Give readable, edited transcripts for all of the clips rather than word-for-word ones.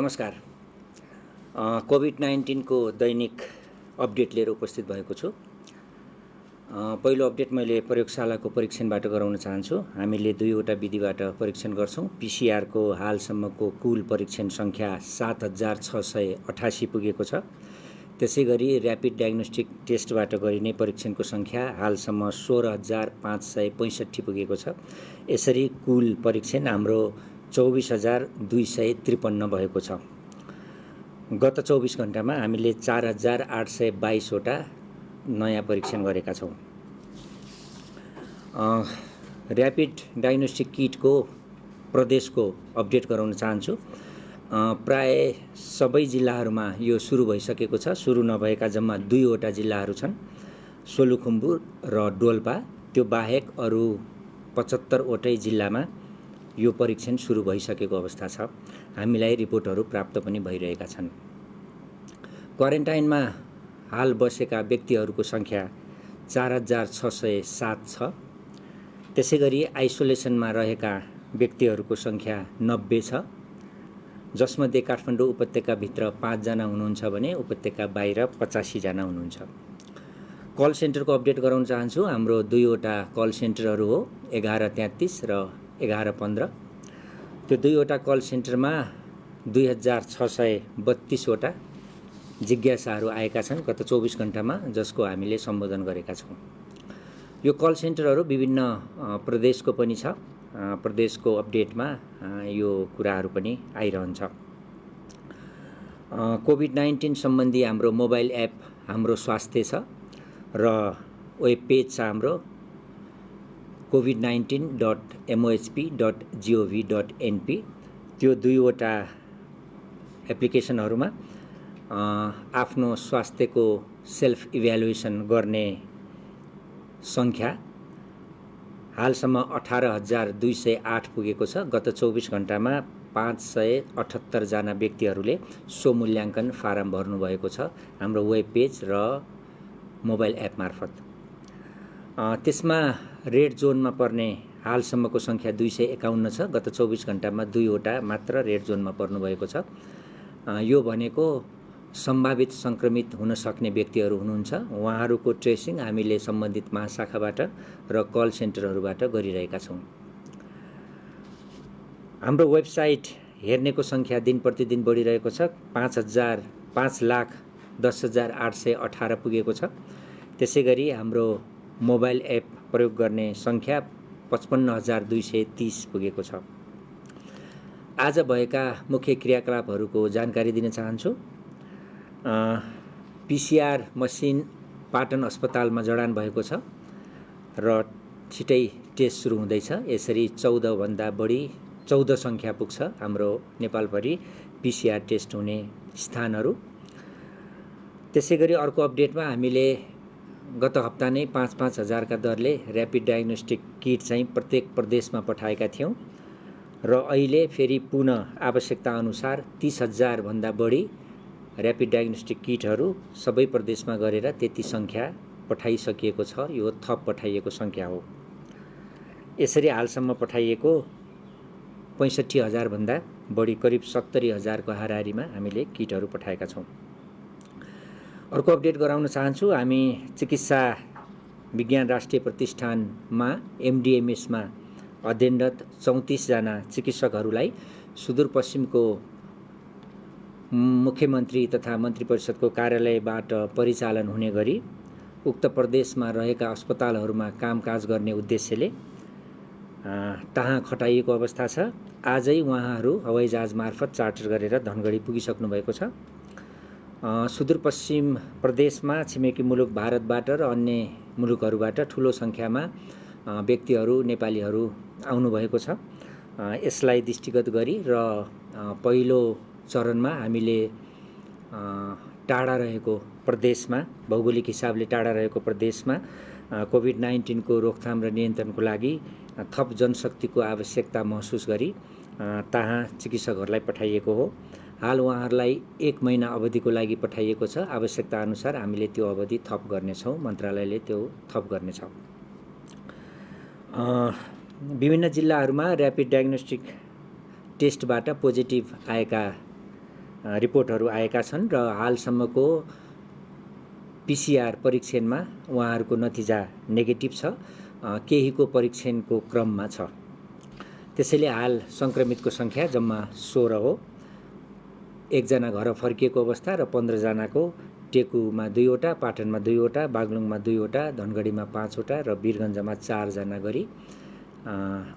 नमस्कार। कोभिड-19 को दैनिक अपडेट लिएर उपस्थित भएको छु। पहिलो अपडेट मैले प्रयोगशालाको परीक्षणबाट गराउन चाहन्छु। हामीले दुईवटा विधिबाट परीक्षण गर्छौं। पीसीआर को हालसम्मको कुल परीक्षण संख्या 7688 पुगेको छ। त्यसैगरी र्यापिड डायग्नोस्टिक टेस्टबाट गरिने परीक्षणको संख्या हालसम्म 16565 पुगेको छ। यसरी कुल परीक्षण हाम्रो 24253 भएको छ। गत 24 घण्टामा हामीले 4822 वटा नयाँ परीक्षण गरेका छौं। र्यापिड डायग्नोस्टिक किटको प्रदेशको अपडेट गराउन चाहन्छु। प्राय सबै जिल्लाहरूमा यो सुरु भइसकेको छ। सुरु नभएका जम्मा 2 वटा जिल्लाहरू छन्, सोलुखुम्बु र डोल्पा। त्यो बाहेक अरु 75 वटै जिल्लामा यो परीक्षण सुरु भइसकेको अवस्था छ। हामीलाई रिपोर्टहरू प्राप्त पनि भइरहेका छन्। क्वारेन्टाइनमा हाल बसेका व्यक्तिहरूको संख्या 4607 छ। त्यसैगरी आइसोलेसनमा रहेका व्यक्तिहरूको संख्या 90 छ, जसमध्ये काठमाडौँ उपत्यकाभित्र 5 जना हुनुहुन्छ भने उपत्यका बाहिर 85 जना हुनुहुन्छ। कल सेन्टरको अपडेट गराउन चाहन्छु। हाम्रो 2 वटा कल सेन्टरहरू हो, 1133 र 1115। त्यो 2 वटा कल सेन्टरमा 2632 वटा जिज्ञासाहरू आएका छन् गत 24 घण्टामा, जसको हामीले सम्बोधन गरेका छौं। यो कल सेन्टरहरू विभिन्न प्रदेशको पनि छ। प्रदेशको अपडेटमा यो कुराहरू पनि आइरहन्छ। कोभिड-19 सम्बन्धी हाम्रो मोबाइल एप हाम्रो स्वास्थ्य छ र वेब पेज छ हाम्रो covid19.mohp.gov.np। त्यो 2 वटा एप्लिकेसनहरूमा आफ्नो स्वास्थ्यको सेल्फ इभ्यालुएसन गर्ने संख्या हालसम्म 18208 पुगेको छ। गत 24 घण्टामा 578 जना व्यक्तिहरूले सो मूल्याङ्कन फारम भर्नुभएको छ हाम्रो वेब पेज र मोबाइल एप मार्फत। त्यसमा रेड जोनमा पर्ने हालसम्मको संख्या 251 छ। गत 24 घण्टामा 2 वटा मात्र रेड जोनमा पर्नु भएको छ। यो भनेको सम्भावित संक्रमित हुन सक्ने व्यक्तिहरू हुनुहुन्छ। उहाँहरूको ट्रेसिङ हामीले सम्बन्धित महाशाखाबाट र कल सेन्टरहरूबाट गरिरहेका छौं। हाम्रो वेबसाइट हेर्नेको संख्या दिन प्रतिदिन बढिरहेको छ। 5,10,818 पुगेको छ। त्यसैगरी हाम्रो मोबाइल एप प्रयोग गर्ने संख्या 55,230 पुगेको छ। आज भएका मुख्य क्रियाकलापहरूको जानकारी दिन चाहन्छु। पीसीआर मसिन पाटन अस्पतालमा जडान भएको छ र छिटै टेस्ट सुरु हुँदैछ। यसरी 14 भन्दा बढी 14 संख्या पुग्छ हाम्रो नेपालभरि पीसीआर टेस्ट हुने स्थानहरू। त्यसैगरी अर्को अपडेटमा हामीले गत हप्ता नै 5-5 हजारका दरले र्यापिड डायग्नोस्टिक किट चाहिँ प्रत्येक प्रदेशमा पठाएका थियौं र अहिले फेरि पुनः आवश्यकता अनुसार 30,000 भन्दा बढी र्यापिड डायग्नोस्टिक किटहरू सबै प्रदेशमा गरेर त्यति संख्या पठाइसकिएको छ। यो थप पठाइएको संख्या हो। यसरी हालसम्म पठाइएको 65,000 भन्दा बढी करिब 70,000 को हाराहारीमा हामीले किटहरू पठाएका छौं। अर्को अपडेट गराउन चाहन्छु। हामी चिकित्सा विज्ञान राष्ट्रिय प्रतिष्ठानमा एमडीएमएसमा अध्ययनरत 34 जना चिकित्सकहरूलाई सुदूरपश्चिमको मुख्यमन्त्री तथा मन्त्री परिषदको कार्यालयबाट परिचालन हुने गरी उक्त प्रदेशमा रहेका अस्पतालहरूमा कामकाज गर्ने उद्देश्यले तहाँ खटाइएको अवस्था छ। आजै उहाँहरू हवाईजहाज मार्फत चार्टर गरेर धनगढी पुगिसक्नु भएको छ। सुदूरपश्चिम प्रदेशमा छिमेकी मुलुक भारतबाट र अन्य मुलुकहरूबाट ठूलो संख्यामा व्यक्तिहरू नेपालीहरू आउनु भएको छ। यसलाई दृष्टिगत गरी र पहिलो चरणमा हामीले टाढा रहेको प्रदेशमा, भौगोलिक हिसाबले टाढा रहेको प्रदेशमा कोभिड-19 को रोकथाम र नियन्त्रणको लागि थप जनशक्तिको आवश्यकता महसुस गरी तहाँ चिकित्सकहरूलाई पठाइएको हो। हाल उहाँहरूलाई 1 महिना अवधिको लागि पठाइएको छ। आवश्यकता अनुसार हामीले त्यो अवधि थप गर्नेछौँ। मन्त्रालयले त्यो थप गर्नेछ। विभिन्न जिल्लाहरूमा र्यापिड डायग्नोस्टिक टेस्टबाट पोजिटिभ आएका रिपोर्टहरू आएका छन् र हालसम्मको PCR परीक्षणमा उहाँहरूको नतिजा नेगेटिभ छ, केहीको परीक्षणको क्रममा छ। त्यसैले हाल सङ्क्रमितको सङ्ख्या जम्मा 16 हो। 1 जना घर फर्किएको अवस्था र 15 जनाको टेकुमा 2 वटा, पाटनमा 2 वटा, बागलुङमा 2 वटा, धनगढीमा 5 वटा र वीरगञ्जमा 4 जना गरी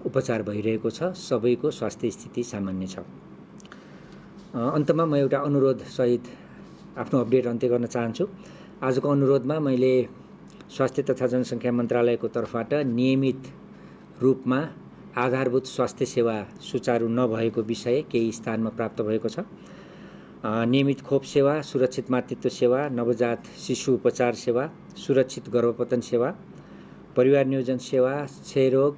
उपचार भइरहेको छ। सबैको स्वास्थ्य स्थिति सामान्य छ। अन्तमा म एउटा अनुरोध सहित आफ्नो अपडेट अन्त्य गर्न चाहन्छु। आजको अनुरोधमा मैले स्वास्थ्य तथा जनसङ्ख्या मन्त्रालयको तर्फबाट नियमित रूपमा आधारभूत स्वास्थ्य सेवा सुचारू नभएको विषय केही स्थानमा प्राप्त भएको छ। नियमित खोप सेवा, सुरक्षित मातृत्व सेवा, नवजात शिशु उपचार सेवा, सुरक्षित गर्भपतन सेवा, परिवार नियोजन सेवा, क्षयरोग,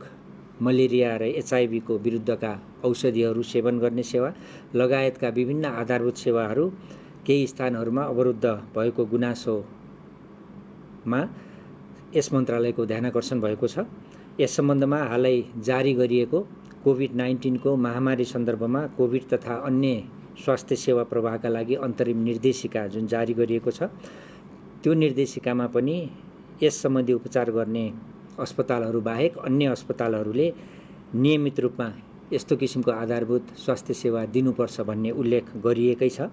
मलेरिया र HIV को विरुद्धका औषधिहरू सेवन गर्ने सेवा लगायतका विभिन्न आधारभूत सेवाहरू केही स्थानहरूमा अवरुद्ध भएको गुनासोमा यस मन्त्रालयको ध्यानाकर्षण भएको छ। यस सम्बन्धमा हालै जारी गरिएको कोभिड-19 को महामारी सन्दर्भमा कोभिड तथा अन्य स्वास्थ्य सेवा प्रवाहका लागि अन्तरिम निर्देशिका जुन जारी गरिएको छ, त्यो निर्देशिकामा पनि यस सम्बन्धी उपचार गर्ने अस्पतालहरू बाहेक अन्य अस्पतालहरूले नियमित रूपमा यस्तो किसिमको आधारभूत स्वास्थ्य सेवा दिनुपर्छ भन्ने उल्लेख गरिएकै छ।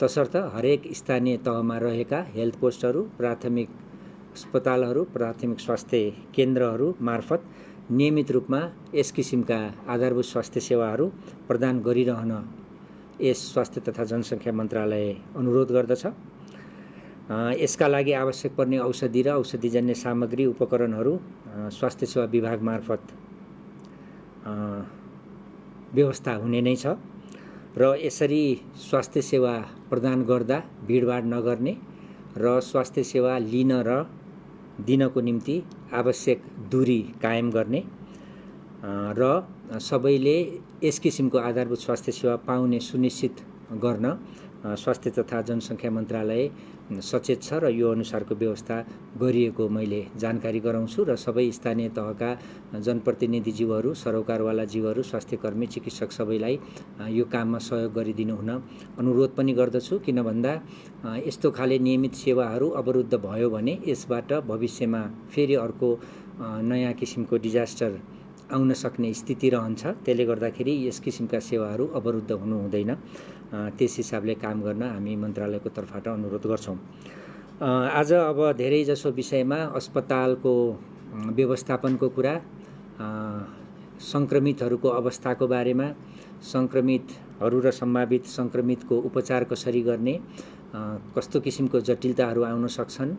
तसर्थ हरेक स्थानीय तहमा रहेका हेल्थ पोस्टहरू, प्राथमिक अस्पतालहरू, प्राथमिक स्वास्थ्य केन्द्रहरू मार्फत नियमित रूपमा यस किसिमका आधारभूत स्वास्थ्य सेवाहरू प्रदान गरिरहन यस स्वास्थ्य तथा जनसङ्ख्या मन्त्रालय अनुरोध गर्दछ। यसका लागि आवश्यक पर्ने औषधि र औषधिजन्य सामग्री उपकरणहरू स्वास्थ्य सेवा विभाग मार्फत व्यवस्था हुने नै छ र यसरी स्वास्थ्य सेवा प्रदान गर्दा भिडभाड नगर्ने र स्वास्थ्य सेवा लिन र दिनको निम्ति आवश्यक दूरी कायम गर्ने र सबैले यस किसिमको आधारभूत स्वास्थ्य सेवा पाउने सुनिश्चित गर्न स्वास्थ्य तथा जनसङ्ख्या मन्त्रालय सचेत छ र यो अनुसारको व्यवस्था गरिएको मैले जानकारी गराउँछु र सबै स्थानीय तहका जनप्रतिनिधिज्यूहरू, सरोकारवाला जीवहरू, स्वास्थ्यकर्मी, चिकित्सक सबैलाई यो काममा सहयोग गरिदिनु हुन अनुरोध पनि गर्दछु। किन भन्दा यस्तो खाले नियमित सेवाहरू अवरुद्ध भयो भने यसबाट भविष्यमा फेरि अर्को नयाँ किसिमको डिजास्टर आउन सक्ने स्थिति रहन्छ। त्यसले गर्दाखेरि यस किसिमका सेवाहरू अवरुद्ध हुनु हुँदैन। त्यस हिसाबले काम गर्न हामी मन्त्रालयको तर्फबाट अनुरोध गर्छौँ। आज अब धेरै जसो विषयमा अस्पतालको व्यवस्थापनको कुरा, सङ्क्रमितहरूको अवस्थाको बारेमा, सङ्क्रमितहरू र सम्भावित सङ्क्रमितको उपचार कसरी गर्ने, कस्तो किसिमको जटिलताहरू आउन सक्छन्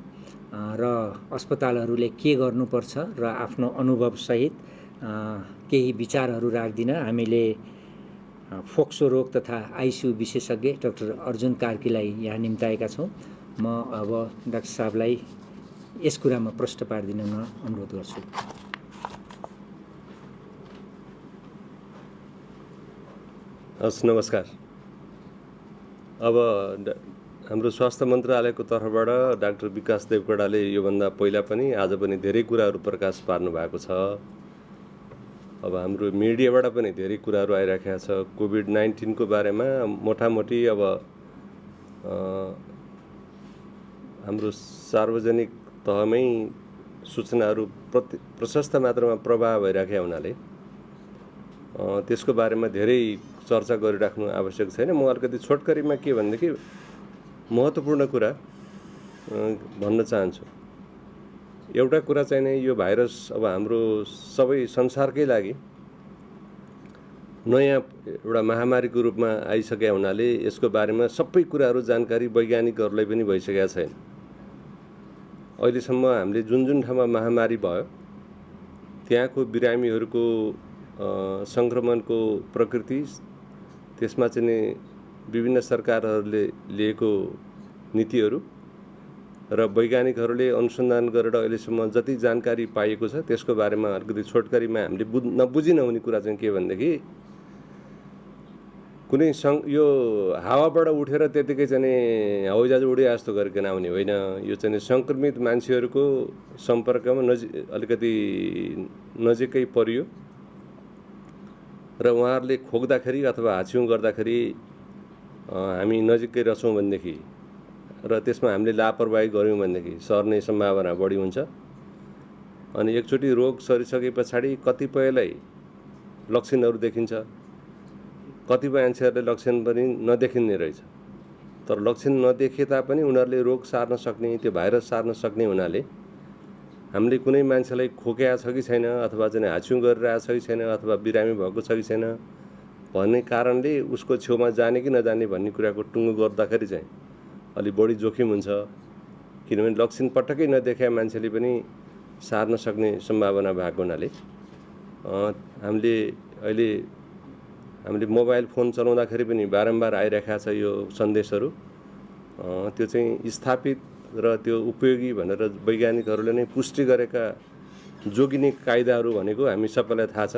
र अस्पतालहरूले के गर्नुपर्छ र आफ्नो अनुभवसहित केही विचारहरू राख्दिन हामीले फोक्सो रोग तथा ICU विशेषज्ञ डाक्टर अर्जुन कार्कीलाई यहाँ निम्ताएका छौँ। म अब डाक्टर साहबलाई यस कुरामा प्रश्न पारिदिन म अनुरोध गर्छु। हस्, नमस्कार। अब हाम्रो स्वास्थ्य मन्त्रालयको तर्फबाट डाक्टर विकास देवकोटाले योभन्दा पहिला पनि आज पनि धेरै कुराहरू प्रकाश पार्नु भएको छ। अब हाम्रो मिडियाबाट पनि धेरै कुराहरू आइराखेको छ। कोभिड-19 को बारेमा मोटामोटी अब हाम्रो सार्वजनिक तहमै सूचनाहरू प्रशस्त मात्रामा प्रवाह भइराखेका हुनाले त्यसको बारेमा धेरै चर्चा गरिराख्नु आवश्यक छैन। म अलिकति छोटकरीमा के भनेदेखि महत्त्वपूर्ण कुरा भन्न चाहन्छु। एउटा कुरा चाहिँ नै यो भाइरस अब हाम्रो सबै संसारकै लागि नयाँ एउटा महामारीको रूपमा आइसकेका हुनाले यसको बारेमा सबै कुराहरू जानकारी वैज्ञानिकहरूलाई पनि भइसकेका छैन। अहिलेसम्म हामीले जुन जुन ठाउँमा महामारी भयो त्यहाँको बिरामीहरूको सङ्क्रमणको प्रकृति, त्यसमा चाहिँ विभिन्न सरकारहरूले लिएको नीतिहरू र वैज्ञानिकहरूले अनुसन्धान गरेर अहिलेसम्म जति जानकारी पाइएको छ त्यसको बारेमा अलिकति छोटकरीमा हामीले नबुझी नहुने कुरा चाहिँ के भनेदेखि कुनै यो हावाबाट उठेर त्यतिकै चाहिँ हवाईजहाज उडे जस्तो गरिकन आउने होइन। यो चाहिँ सङ्क्रमित मान्छेहरूको सम्पर्कमा अलिकति नजिकै परियो र उहाँहरूले खोक्दाखेरि अथवा हाछ्यौँ गर्दाखेरि हामी नजिकै रहेछौँ भनेदेखि र त्यसमा हामीले लापरवाही गऱ्यौँ भनेदेखि सर्ने सम्भावना बढी हुन्छ। अनि एकचोटि रोग सरिसके पछाडि कतिपयलाई लक्षणहरू देखिन्छ, कतिपय मान्छेहरूले लक्षण पनि नदेखिने रहेछ। तर लक्षण नदेखे तापनि उनीहरूले रोग सार्न सक्ने, त्यो भाइरस सार्न सक्ने हुनाले हामीले कुनै मान्छेलाई खोकेको छ कि छैन, अथवा चाहिँ हाछ्यौँ गरिरहेको छ कि छैन, अथवा बिरामी भएको छ कि छैन भन्ने कारणले उसको छेउमा जाने कि नजाने भन्ने कुराको टुङ्गो गर्दाखेरि चाहिँ अलि बढी जोखिम हुन्छ। किनभने लक्षण पटक्कै नदेखाए मान्छेले पनि सार्न सक्ने सम्भावना भएको हुनाले हामीले मोबाइल फोन चलाउँदाखेरि पनि बारम्बार आइरहेको छ यो सन्देशहरू। त्यो चाहिँ स्थापित र त्यो उपयोगी भनेर वैज्ञानिकहरूले नै पुष्टि गरेका जोगिने कायदाहरू भनेको हामी सबैलाई थाहा छ।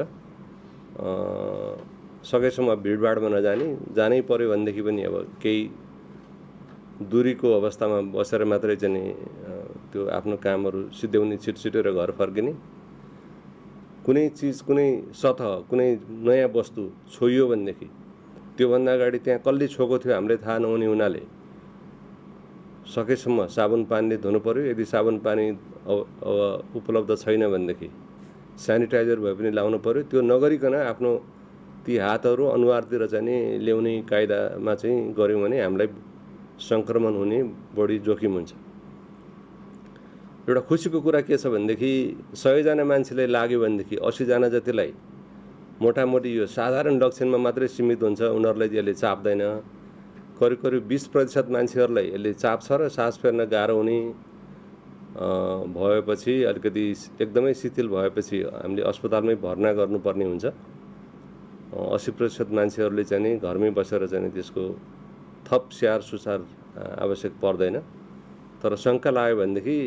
सकेसम्म भिडभाडमा नजाने, जानै पर्यो भनेदेखि पनि अब केही दूरीको अवस्थामा बसेर मात्रै चाहिँ त्यो आफ्नो कामहरू सिद्ध्याउने, छिटो र घर फर्किने। कुनै चिज, कुनै सतह, कुनै नयाँ वस्तु छोइयो भनेदेखि त्योभन्दा अगाडि त्यहाँ कसले छोएको थियो हामीलाई थाहा नहुने हुनाले सकेसम्म साबुन पानीले धुनु पर्यो। यदि साबुन पानी अब उपलब्ध छैन भनेदेखि सेनिटाइजर भए पनि लाउनु पर्यो। त्यो नगरिकन आफ्नो ती हातहरू अनुहारतिर चाहिँ ल्याउने कायदामा चाहिँ गऱ्यौँ भने हामीलाई सङ्क्रमण हुने बढी जोखिम हुन्छ। एउटा खुसीको कुरा के छ भनेदेखि 100 जना मान्छेलाई लाग्यो भनेदेखि 80 जना जतिलाई मोटामोटी यो साधारण लक्षणमा मात्रै सीमित हुन्छ, उनीहरूलाई यसले चाप्दैन। करिब 20% मान्छेहरूलाई यसले चाप्छ र सास फेर्न गाह्रो हुने भएपछि, अलिकति एकदमै शिथिल भएपछि हामीले अस्पतालमै भर्ना गर्नुपर्ने हुन्छ। 80% मान्छेहरूले चाहिँ घरमै बसेर चाहिँ त्यसको थप स्याहार सुसार आवश्यक पर्दैन। तर शङ्का लाग्यो भनेदेखि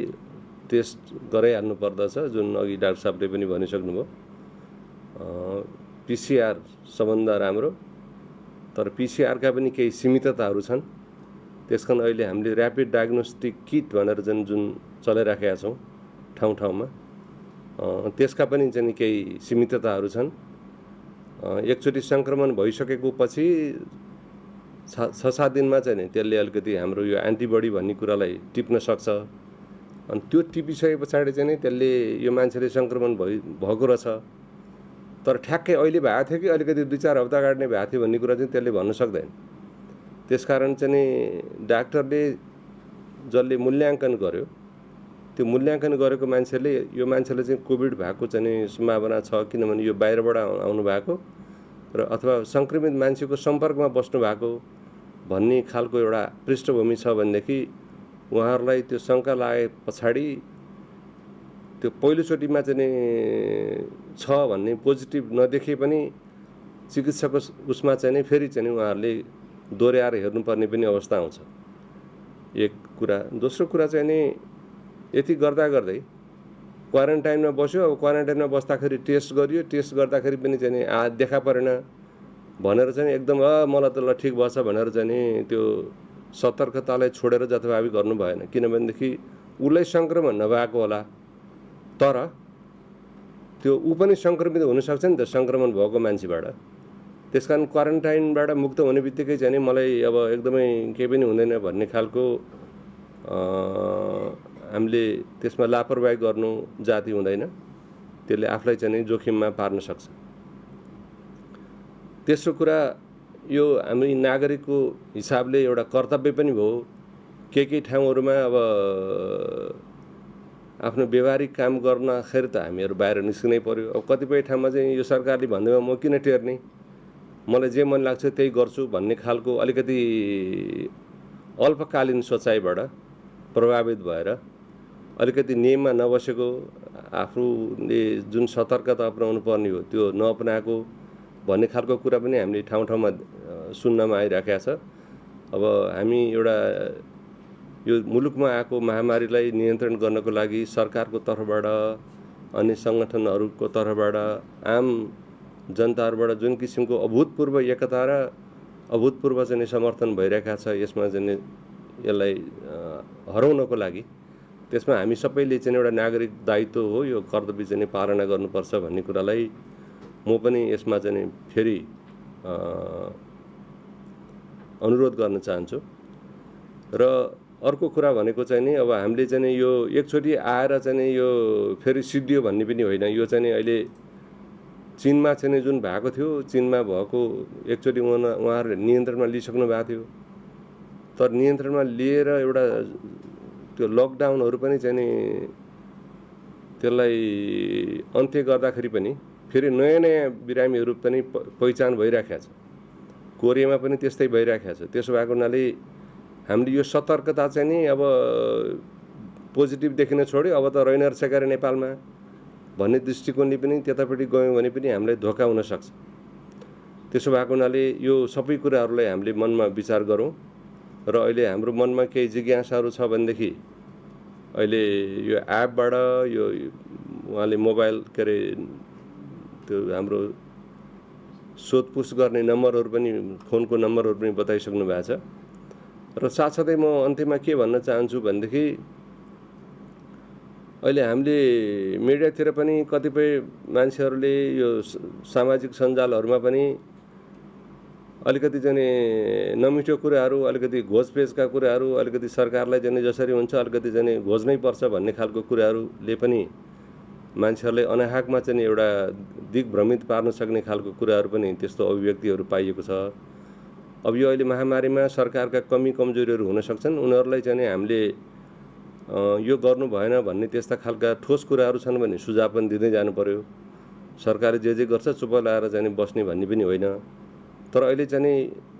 टेस्ट गराइहाल्नु पर्दछ, जुन अघि डाक्टर साहबले पनि भनिसक्नुभयो। पिसिआर सबभन्दा राम्रो, तर पिसिआरका पनि केही सीमितताहरू छन्। त्यसकारण अहिले हामीले ऱ्यापिड डायग्नोस्टिक किट भनेर जुन चलाइराखेका छौँ ठाउँ ठाउँमा, त्यसका पनि चाहिँ केही सीमितताहरू छन्। एकचोटि सङ्क्रमण भइसकेको पछि 6-7 दिनमा चाहिँ त्यसले अलिकति हाम्रो यो एन्टिबडी भन्ने कुरालाई टिप्न सक्छ। अनि त्यो टिपिसके पछाडि चाहिँ त्यसले यो मान्छेले सङ्क्रमण भएको रहेछ, तर ठ्याक्कै अहिले भएको थियो कि अलिकति 2-4 हप्ता अगाडि नै भएको थियो भन्ने कुरा चाहिँ त्यसले भन्न सक्दैन। त्यसकारण चाहिँ डाक्टरले जसले मूल्याङ्कन गर्यो, त्यो मूल्याङ्कन गरेको मान्छेले यो मान्छेले चाहिँ कोभिड भएको चाहिँ सम्भावना छ, किनभने यो बाहिरबाट आउनु भएको र अथवा सङ्क्रमित मान्छेको सम्पर्कमा बस्नु भएको भन्ने खालको एउटा पृष्ठभूमि छ भनेदेखि उहाँहरूलाई त्यो शङ्का लागे पछाडि त्यो पहिलोचोटिमा चाहिँ छ भन्ने पोजिटिभ नदेखे पनि चिकित्साको उसमा चाहिँ फेरि चाहिँ उहाँहरूले दोहोऱ्याएर हेर्नुपर्ने पनि अवस्था आउँछ, एक कुरा। दोस्रो कुरा चाहिँ नि यति गर्दै क्वारेन्टाइनमा बस्यो। अब क्वारेन्टाइनमा बस्दाखेरि टेस्ट गरियो, टेस्ट गर्दाखेरि पनि चाहिँ देखा परेन भनेर चाहिँ एकदम मलाई त ल ठिक भएछ भनेर चाहिँ त्यो सतर्कतालाई छोडेर जथाभावी गर्नु भएन। किनभनेदेखि उसलाई सङ्क्रमण नभएको होला, तर त्यो ऊ पनि सङ्क्रमित हुनसक्छ नि त सङ्क्रमण भएको मान्छेबाट। त्यसकारण क्वारेन्टाइनबाट मुक्त हुने बित्तिकै चाहिँ मलाई अब एकदमै केही पनि हुँदैन भन्ने खालको हामीले त्यसमा लापरवाही गर्नु जाति हुँदैन। त्यसले आफूलाई चाहिँ जोखिममा पार्न सक्छ। तेस्रो कुरा, यो हामी नागरिकको हिसाबले एउटा कर्तव्य पनि भयो। केही ठाउँहरूमा अब आफ्नो व्यवहारिक काम गर्नखेरि त हामीहरू बाहिर निस्किनै पर्यो। अब कतिपय ठाउँमा चाहिँ यो सरकारले भन्दैमा म किन टेर्ने, मलाई जे मन लाग्छ त्यही गर्छु भन्ने खालको अलिकति अल्पकालीन सोचाइबाट प्रभावित भएर अलिकति नियममा नबसेको, आफूले जुन सतर्कता अपनाउनु पर्ने हो त्यो नअपनाएको भन्ने खालको कुरा पनि हामीले ठाउँ ठाउँमा सुन्नमा आइराखेको छ। अब हामी एउटा यो मुलुकमा आएको महामारीलाई नियन्त्रण गर्नको लागि सरकारको तर्फबाट, अन्य सङ्गठनहरूको तर्फबाट, आम जनताहरूबाट जुन किसिमको अभूतपूर्व एकता र अभूतपूर्व चाहिँ समर्थन भइरहेको छ, यसमा चाहिँ यसलाई हराउनको लागि त्यसमा हामी सबैले चाहिँ एउटा नागरिक दायित्व हो, यो कर्तव्य चाहिँ पालना गर्नुपर्छ भन्ने कुरालाई म पनि यसमा चाहिँ फेरि अनुरोध गर्न चाहन्छु। र अर्को कुरा भनेको चाहिँ नि अब हामीले चाहिँ नि यो एकचोटि आएर चाहिँ नि यो फेरि सिद्धियो भन्ने पनि होइन। यो चाहिँ नि अहिले चीनमा चाहिँ नि जुन भएको थियो, चीनमा भएको एकचोटि उहाँहरूले नियन्त्रणमा लिइसक्नु भएको थियो। तर नियन्त्रणमा लिएर एउटा त्यो लकडाउनहरू पनि चाहिँ नि त्यसलाई अन्त्य गर्दाखेरि पनि फेरि नयाँ नयाँ बिरामीहरू पनि पहिचान भइराखेको छ। कोरियामा पनि त्यस्तै भइराखेको छ। त्यसो भएको हुनाले हामीले यो सतर्कता चाहिँ नि अब पोजिटिभ देखिन छोड्यो, अब त रहेन रहेछ गरे नेपालमा भन्ने दृष्टिकोणले पनि त्यतापट्टि गयौँ भने पनि हामीलाई धोका हुनसक्छ। त्यसो भएको हुनाले यो सबै कुराहरूलाई हामीले मनमा विचार गरौँ। र अहिले हाम्रो मनमा केही जिज्ञासाहरू छ भनेदेखि अहिले यो एपबाट यो उहाँले मोबाइल के अरे त्यो हाम्रो सोधपुछ गर्ने नम्बरहरू पनि, फोनको नम्बरहरू पनि बताइसक्नु भएको छ। र साथसाथै म अन्त्यमा के भन्न चाहन्छु भनेदेखि अहिले हामीले मिडियातिर पनि कतिपय मान्छेहरूले यो सामाजिक सञ्जालहरूमा पनि अलिकति चाहिँ नमिठो कुराहरू, अलिकति घोजपेचका कुराहरू, अलिकति सरकारलाई चाहिँ जसरी हुन्छ अलिकति चाहिँ घोज्नै पर्छ भन्ने खालको कुराहरूले पनि मान्छेहरूलाई अनाहकमा चाहिँ एउटा दिग्भ्रमित पार्न सक्ने खालको कुराहरू पनि त्यस्तो अभिव्यक्तिहरू पाइएको छ। अब यो अहिले महामारीमा सरकारका कमी कमजोरीहरू हुन सक्छन्, उनीहरूलाई चाहिँ हामीले यो गर्नु भएन भन्ने त्यस्ता खालका ठोस कुराहरू छन् भने सुझाव पनि दिँदै जानु पर्यो। सरकारले जे गर्छ चुप लाएर चाहिँ बस्ने भन्ने पनि होइन। तर अहिले चाहिँ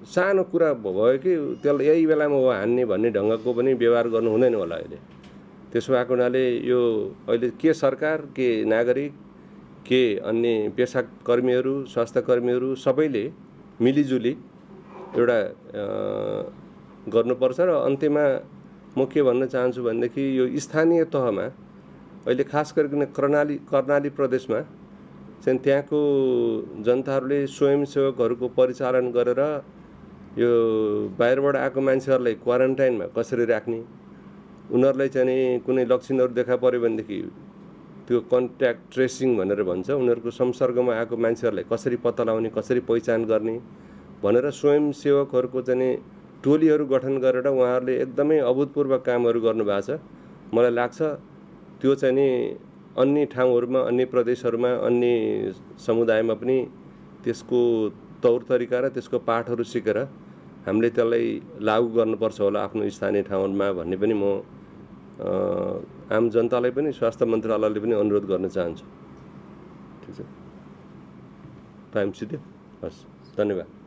सानो कुरा भयो कि त्यसलाई यही बेलामा हो हान्ने भन्ने ढङ्गको पनि व्यवहार गर्नु हुँदैन होला अहिले। त्यसो भएको हुनाले यो अहिले के सरकार, के नागरिक, के अन्य पेसाकर्मीहरू, स्वास्थ्यकर्मीहरू सबैले मिलिजुली एउटा गर्नुपर्छ। र अन्त्यमा म के भन्न चाहन्छु भनेदेखि यो स्थानीय तहमा अहिले खास गरिकन कर्णाली प्रदेशमा चाहिँ त्यहाँको जनताहरूले स्वयंसेवकहरूको परिचालन गरेर यो बाहिरबाट आएको मान्छेहरूलाई क्वारेन्टाइनमा कसरी राख्ने, उनीहरूलाई चाहिँ कुनै लक्षणहरू देखा पर्यो भनेदेखि त्यो कन्ट्याक्ट ट्रेसिङ भनेर भन्छ, उनीहरूको संसर्गमा आएको मान्छेहरूलाई कसरी पत्ता लगाउने, कसरी पहिचान गर्ने भनेर स्वयंसेवकहरूको चाहिँ टोलीहरू गठन गरेर उहाँहरूले एकदमै अभूतपूर्व कामहरू गर्नुभएको छ। मलाई लाग्छ त्यो चाहिँ नि अन्य ठाउँहरूमा, अन्य प्रदेशहरूमा, अन्य समुदायमा पनि त्यसको तौर तरिका र त्यसको पाठहरू सिकेर हामीले त्यसलाई लागू गर्नुपर्छ होला आफ्नो स्थानीय ठाउँमा भन्ने पनि म आम जनतालाई पनि स्वास्थ्य मन्त्रालयले पनि अनुरोध गर्न चाहन्छु। ठिक छ, टाइम सिद्धियो। हस्, धन्यवाद।